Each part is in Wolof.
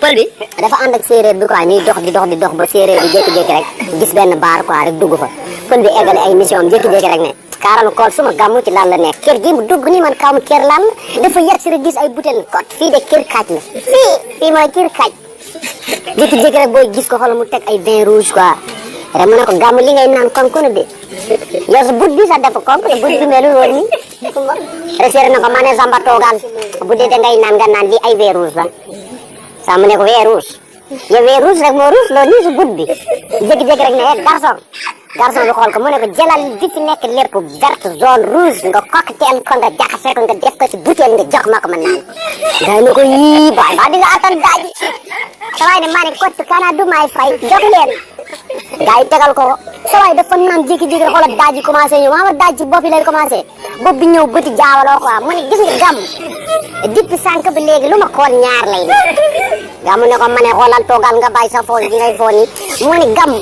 pël bi dafa ànd ak séeréer bi quoi ñuy dox di dox ba séeréer bi jékki-jékki rek gis benn baar quoi rek dugg fa pël bi eggale ay mission am jékki-jékki rek ne kaaral kool suma gàmmu ci lan la nekk kër gi mu dugg nii man xaw ma kër lan la dafa yar si rek gis ay butéel kot fii de kër kaaj la fii mooy kër kaaj jékki-jékki rek booy gis ko xool mu teg ay vin rouge quoi rek mu ne ko gàmmu li ngay naan konk na de yow sa but bi sax dafa konk de but bi melul woon nii rek séeréer na ko ma ne Samba toogal bu dee da ngay naan nga naan lii ay vin rouge la saa mu ne ko vin rouge yow vin rouge rek moo rouge loolu nii si but bi jékki-jékki rek ne garçon bi xool ko mu ne ko jëlal di fi nekk lépp vert jaune rouge nga cocktail ko nga jaxase ko nga def ko ci butéel nga jox ma ko ma naan day na ko yii baay ba di nga attan daaji sawaay ne maa ne kott kana du may fay jox leen gars yi tegal ko sawaay dafa naan jékki-jékki rek xoolal daaji commencé ñëw ma daaj ci bopp yi lay commencé bopp bi ñëw bëti jaawaloo quoi mu ne gis nga gàmm depuis sànq bi léegi lu ma xool ñaar lay def gàmm ne ko ma ne xoolal toogal nga bàyyi sa fool gi ngay fool yi mu ne gàmm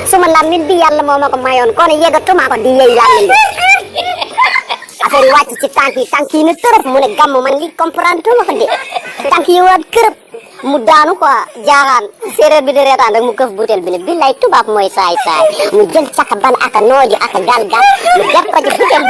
suma lamine bi yàlla moo ma ko mayoon kon yëgatuma ko di yëy lamine bi affaire yi wàcc ci tànk yi ne tërëf mu ne gàmm man li comprendre tuma ko de tànk yi waat kërëb mu daanu quoi jaaxaan séeréer bi di reetaan rek mu këf butéel bi ne billaay tubaab mooy saay mu jël caka ban aka nooju aka gal mu def ko ci butéel